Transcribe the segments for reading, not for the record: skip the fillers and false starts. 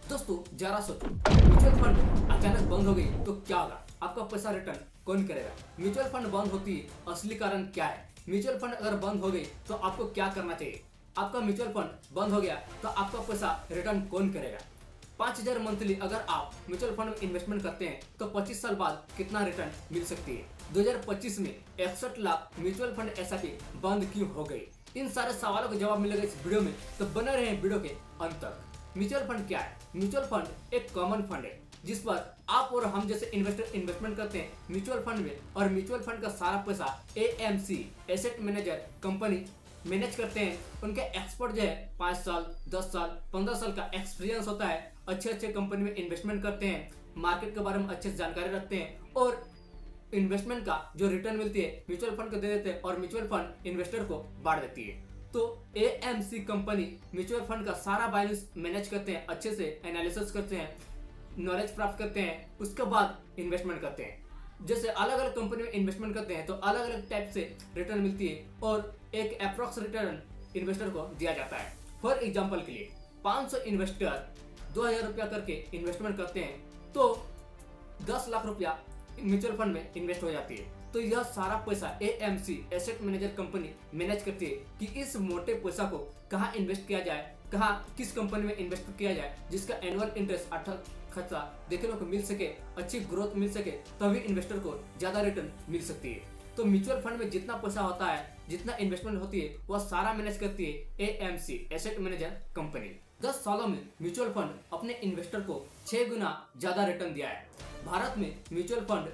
दोस्तों जरा सोचो, म्यूचुअल फंड अचानक बंद हो गई तो क्या होगा? आपका पैसा रिटर्न कौन करेगा? म्यूचुअल फंड बंद होती है, असली कारण क्या है? म्यूचुअल फंड अगर बंद हो गई तो आपको क्या करना चाहिए? आपका म्यूचुअल फंड बंद हो गया तो आपका पैसा रिटर्न कौन करेगा? 5,000 मंथली अगर आप म्यूचुअल फंड में इन्वेस्टमेंट करते हैं तो 25 साल बाद कितना रिटर्न मिल सकती है? 2025 में 61 लाख म्यूचुअल फंड एसआईपी बंद क्यों हो गई? इन सारे सवालों का जवाब मिलेगा इस वीडियो में, तो बने रहे वीडियो के अंत तक। म्यूचुअल फंड क्या है? म्यूचुअल फंड एक कॉमन फंड है जिस पर आप और हम जैसे इन्वेस्टर इन्वेस्टमेंट करते हैं म्यूचुअल फंड में, और म्यूचुअल फंड का सारा पैसा AMC asset manager company manage करते हैं। उनके एक्सपर्ट जो है 5 साल 10 साल 15 साल का एक्सपीरियंस होता है, अच्छे अच्छे कंपनी में इन्वेस्टमेंट करते हैं, मार्केट के बारे में अच्छे से जानकारी रखते हैं और इन्वेस्टमेंट का जो रिटर्न मिलती है म्यूचुअल फंड को दे देते हैं और म्यूचुअल फंड इन्वेस्टर को बांट देती है। तो एएमसी कंपनी म्यूचुअल फंड का सारा बैलेंस मैनेज करते हैं, अच्छे से एनालिसिस करते हैं, नॉलेज प्राप्त करते हैं, उसके बाद इन्वेस्टमेंट करते हैं। जैसे अलग अलग कंपनी में इन्वेस्टमेंट करते हैं तो अलग अलग टाइप से रिटर्न मिलती है और एक अप्रॉक्स रिटर्न इन्वेस्टर को दिया जाता है। फॉर एग्जाम्पल के लिए 500 इन्वेस्टर 2,000 रुपया करके इन्वेस्टमेंट करते हैं तो 10 लाख रुपया म्यूचुअल फंड में इन्वेस्ट हो जाती है। तो यह सारा पैसा AMC asset manager company manage करती है कि इस मोटे पैसा को कहाँ इन्वेस्ट किया जाए, कहाँ किस कंपनी में इन्वेस्ट किया जाए जिसका एनुअल इंटरेस्ट अच्छा खासा देखने को मिल सके, अच्छी ग्रोथ मिल सके, तभी इन्वेस्टर को ज्यादा रिटर्न मिल सकती है। तो म्यूचुअल फंड में जितना पैसा होता है, जितना इन्वेस्टमेंट होती है, वह सारा मैनेज करती है एएमसी एसेट मैनेजर कंपनी। 10 सालों में म्यूचुअल फंड अपने इन्वेस्टर को 6 गुना ज्यादा रिटर्न दिया है। भारत में म्यूचुअल फंड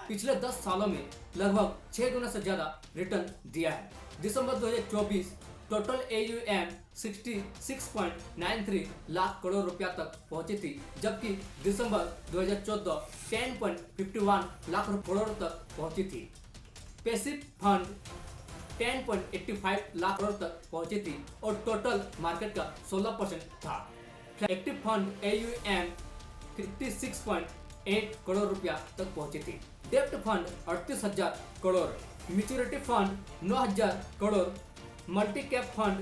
पिछले 10 सालों में लगभग 6 गुना से ज्यादा रिटर्न दिया है। दिसंबर 2024 टोटल AUM 66.93 लाख करोड़ रुपया तक पहुंची थी, जबकि दिसंबर 2014 10.51 लाख करोड़ तक पहुंची थी। पैसिव फंड 10.85 लाख करोड़ तक पहुंची थी और टोटल मार्केट का 16% था। एक्टिव फंड AUM 56.8 करोड़ रुपया तक पहुंची थी। डेप्ट fund 38,000 crore, maturity fund 9,000 crore, multi cap fund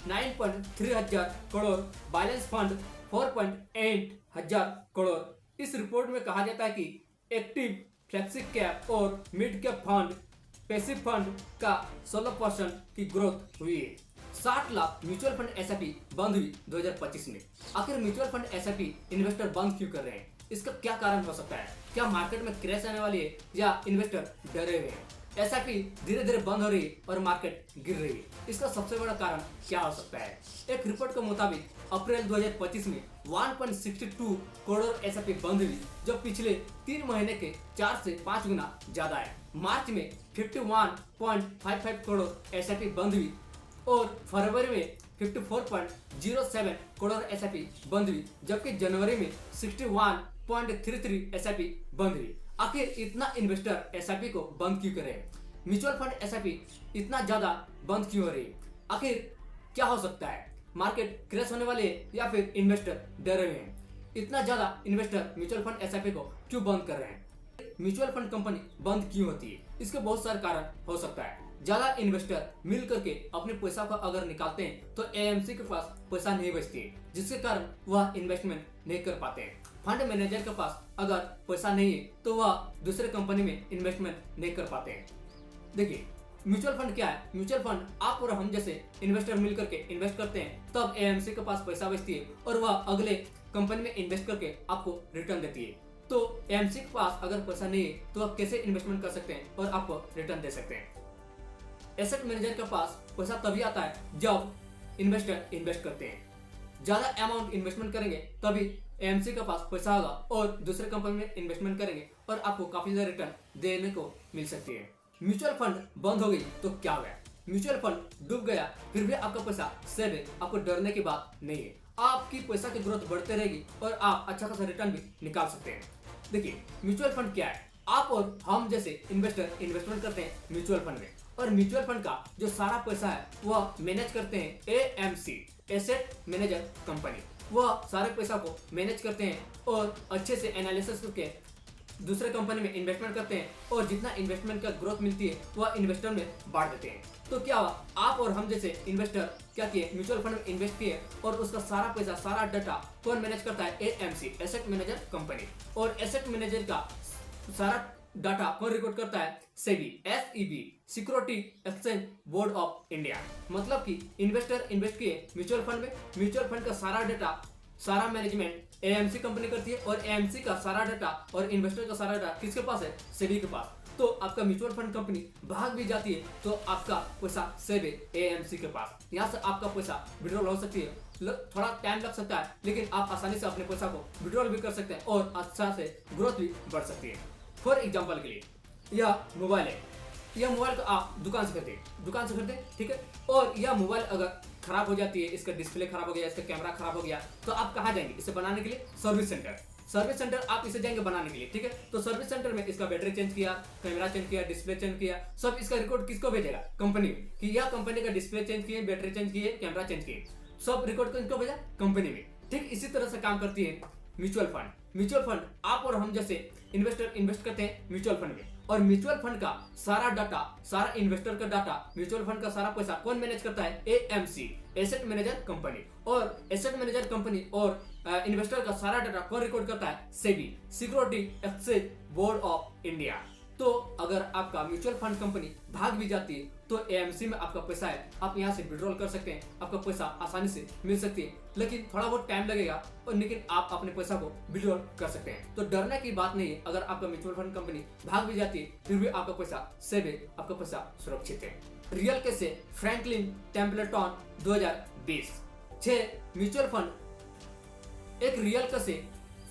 9.3 हजार करोड़, बैलेंस फंड 4.8 हजार करोड़। इस रिपोर्ट में कहा जाता है कि एक्टिव, फ्लेक्सी कैप और mid cap fund, passive fund का 16% की ग्रोथ हुई है। 60 लाख म्यूचुअल फंड एसआईपी बंद हुई 2025 में। आखिर म्यूचुअल फंड एसआईपी इन्वेस्टर बंद क्यों कर रहे हैं? इसका क्या कारण हो सकता है? क्या मार्केट में क्रैश आने वाली है या इन्वेस्टर डरे हुए हैं? एसआईपी धीरे धीरे बंद हो रही है और मार्केट गिर रही है। इसका सबसे बड़ा कारण क्या हो सकता है? एक रिपोर्ट के मुताबिक अप्रैल 2025 में 1.62 करोड़ एसआईपी बंद हुई, जो पिछले 3 महीने के 4 से 5 गुना ज्यादा है। मार्च में 51.55 करोड़ एसआईपी बंद हुई और फरवरी में 54.07 करोड़ एसआईपी बंद हुई, जबकि जनवरी में 61.33 एसआईपी बंद हुई। आखिर इतना इन्वेस्टर एसआईपी को बंद क्यों करे? म्यूचुअल फंड एसआईपी इतना ज्यादा बंद क्यों हो रही है? आखिर क्या हो सकता है? मार्केट क्रैश होने वाली है या फिर इन्वेस्टर डरे हुए हैं? इतना ज्यादा इन्वेस्टर म्यूचुअल फंड एसआईपी को क्यों बंद कर रहे हैं? म्यूचुअल फंड कंपनी बंद क्यों होती है? इसके बहुत सारे कारण हो सकता है। ज्यादा इन्वेस्टर मिल करके अपने पैसा को अगर निकालते हैं तो एएमसी के पास पैसा नहीं बचती है, जिसके कारण वह इन्वेस्टमेंट नहीं कर पाते हैं। फंड मैनेजर के पास अगर पैसा नहीं है तो वह दूसरे कंपनी में इन्वेस्टमेंट नहीं कर पाते हैं। देखिए, म्यूचुअल फंड क्या है? म्यूचुअल फंड आप और हम जैसे इन्वेस्टर मिल करके इन्वेस्ट करते हैं, तब एएमसी के पास पैसा बचती है और वह अगले कंपनी में इन्वेस्ट करके आपको रिटर्न देती है। तो एएमसी के पास अगर पैसा नहीं है तो आप कैसे इन्वेस्टमेंट कर सकते हैं और आपको रिटर्न दे सकते हैं? एसेट मैनेजर के पास पैसा तभी आता है जब इन्वेस्टर इन्वेस्ट करते हैं। ज्यादा अमाउंट इन्वेस्टमेंट करेंगे तभी एएमसी के पास पैसा होगा और दूसरे कंपनी में इन्वेस्टमेंट करेंगे और आपको काफी ज्यादा रिटर्न देने को मिल सकती है। म्यूचुअल फंड बंद हो गई तो क्या हो गया? म्यूचुअल फंड डूब गया फिर भी आपका पैसा सेव है, आपको डरने की बात नहीं है। आपकी पैसा की ग्रोथ बढ़ते रहेगी और आप अच्छा खासा रिटर्न भी निकाल सकते हैं। देखिए, म्यूचुअल फंड क्या है? आप और हम जैसे इन्वेस्टर इन्वेस्टमेंट करते हैं म्यूचुअल फंड में, और म्यूचुअल फंड का जो सारा पैसा है वह मैनेज करते हैं एएमसी एसेट मैनेजर कंपनी। वह सारे पैसा को मैनेज करते हैं और अच्छे से एनालिसिस करके दूसरे कंपनी में इन्वेस्टमेंट करते हैं और जितना इन्वेस्टमेंट का ग्रोथ मिलती है वह इन्वेस्टर में बांट देते हैं। तो क्या हुआ, आप और हम जैसे इन्वेस्टर क्या किए, म्यूचुअल फंड में इन्वेस्ट किए और उसका सारा पैसा, सारा डाटा कौन मैनेज करता है, एएमसी, एसेट मैनेजर कंपनी। और एसेट मैनेजर का सारा डाटा कौन रिकॉर्ड करता है, SEBI, SEB, security exchange board of India. मतलब कि इन्वेस्टर इन्वेस्ट किए म्यूचुअल फंड में, म्यूचुअल फंड का सारा डाटा, सारा मैनेजमेंट एएमसी कंपनी करती है और एएमसी का सारा डाटा और इन्वेस्टर का सारा डाटा किसके पास है, सेबी के पास। तो आपका म्यूचुअल फंड कंपनी भाग भी जाती है तो आपका पैसा सेबी एएमसी के पास, यहाँ से आपका पैसा विड्रॉल हो सकती है। थोड़ा टाइम लग सकता है लेकिन आप आसानी से अपने पैसा को विड्रॉल भी कर सकते हैं और अच्छा से ग्रोथ भी बढ़ सकती है। फॉर एग्जाम्पल के लिए यह मोबाइल है, यह मोबाइल को आप दुकान से खरीदते, ठीक है। और यह मोबाइल अगर खराब हो जाती है, इसका डिस्प्ले खराब हो गया, इसका कैमरा खराब हो गया, तो आप कहाँ जाएंगे इसे बनाने के लिए, सर्विस सेंटर आप इसे जाएंगे बनाने के लिए, ठीक है। तो सर्विस सेंटर में इसका बैटरी चेंज किया, कैमरा चेंज किया, डिस्प्ले चेंज किया, सब इसका रिकॉर्ड किसको भेजेगा, कंपनी में, कि यह कंपनी का डिस्प्ले चेंज किए, बैटरी चेंज किए, कैमरा चेंज किए, सब रिकॉर्ड किसको भेजा, कंपनी में। ठीक इसी तरह से काम करती है म्यूचुअल फंड। आप और हम जैसे इन्वेस्टर इन्वेस्ट करते हैं म्यूचुअल फंड में, और म्यूचुअल फंड का सारा डाटा, सारा इन्वेस्टर का डाटा, म्यूचुअल फंड का सारा पैसा कौन मैनेज करता है, एएमसी, एसेट मैनेजर कंपनी। और एसेट मैनेजर कंपनी और इन्वेस्टर का सारा डाटा कौन रिकॉर्ड करता है, SEBI, security exchange board of India. तो अगर आपका म्यूचुअल फंड कंपनी भाग भी जाती है तो एएमसी में आपका पैसा है, आप यहाँ से विड्रॉल कर सकते हैं, आपका पैसा आसानी से मिल सकती है, लेकिन थोड़ा बहुत टाइम लगेगा और लेकिन आप अपने पैसा को विड्रॉल कर सकते हैं। तो डरने की बात नहीं है, अगर आपका म्यूचुअल फंड कंपनी भाग भी जाती है फिर भी आपका पैसा सेव है, आपका पैसा सुरक्षित है। रियल केस है फ्रैंकलिन टेम्पलेटन 2020। 6 म्यूचुअल फंड, एक रियल केस है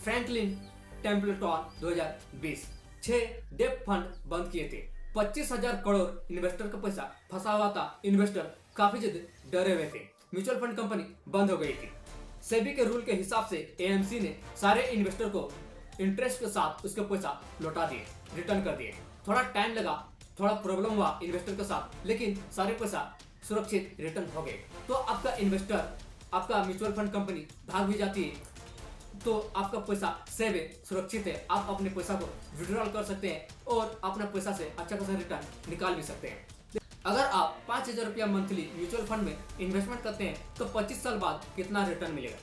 फ्रैंकलिन टेम्पलेटन 2020। 6 डेब्ट फंड बंद किए थे, 25,000 करोड़ इन्वेस्टर का पैसा फंसा हुआ था, इन्वेस्टर काफी ज्यादा डरे हुए थे, म्यूचुअल फंड कंपनी बंद हो गई थी। सेबी के रूल के हिसाब से एएमसी ने सारे इन्वेस्टर को इंटरेस्ट के साथ उसके पैसा लौटा दिए, रिटर्न कर दिए। थोड़ा टाइम लगा, थोड़ा प्रॉब्लम हुआ इन्वेस्टर के साथ, लेकिन सारे पैसा सुरक्षित रिटर्न हो गए। तो आपका इन्वेस्टर, आपका म्यूचुअल फंड कंपनी भाग भी जाती है तो आपका पैसा सेव है, सुरक्षित है, आप अपने पैसा को विड्रॉल कर सकते हैं और अपना पैसा से अच्छा खासा रिटर्न निकाल भी सकते हैं। अगर आप 5,000 रुपया मंथली म्यूचुअल फंड में इन्वेस्टमेंट करते हैं तो 25 साल बाद कितना रिटर्न मिलेगा।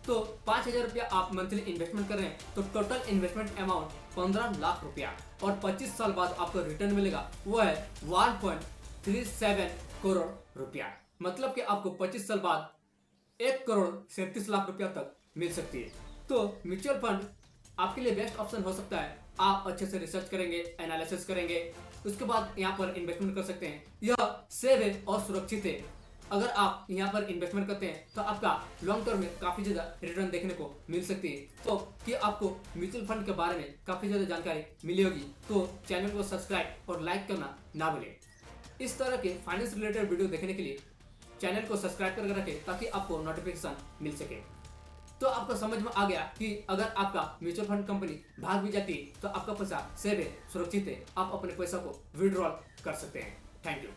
तो 5,000 रुपया आप मंथली इन्वेस्टमेंट कर रहे हैं तो टोटल इन्वेस्टमेंट अमाउंट 15 लाख रुपया, और 25 साल बाद आपको रिटर्न मिलेगा वो है 1.37 करोड़ रुपया। मतलब कि आपको 25 साल बाद 1,37,00,000 रुपया तक मिल सकती है। तो म्यूचुअल फंड आपके लिए बेस्ट ऑप्शन हो सकता है। आप अच्छे से रिसर्च करेंगे, एनालिसिस करेंगे, उसके बाद यहाँ पर इन्वेस्टमेंट कर सकते हैं। यह सेव है और सुरक्षित है। अगर आप यहाँ पर इन्वेस्टमेंट करते हैं तो आपका लॉन्ग टर्म में काफी ज्यादा रिटर्न देखने को मिल सकती है। तो कि आपको म्यूचुअल फंड के बारे में काफी ज्यादा जानकारी मिली होगी तो चैनल को सब्सक्राइब और लाइक करना ना भूलें। इस तरह के फाइनेंस रिलेटेड वीडियो देखने के लिए चैनल को सब्सक्राइब करके रखें ताकि आपको नोटिफिकेशन मिल सके। तो आपको समझ में आ गया कि अगर आपका म्यूचुअल फंड कंपनी भाग भी जाती है तो आपका पैसा सेव है, सुरक्षित है, आप अपने पैसा को विड्रॉल कर सकते हैं। Thank you.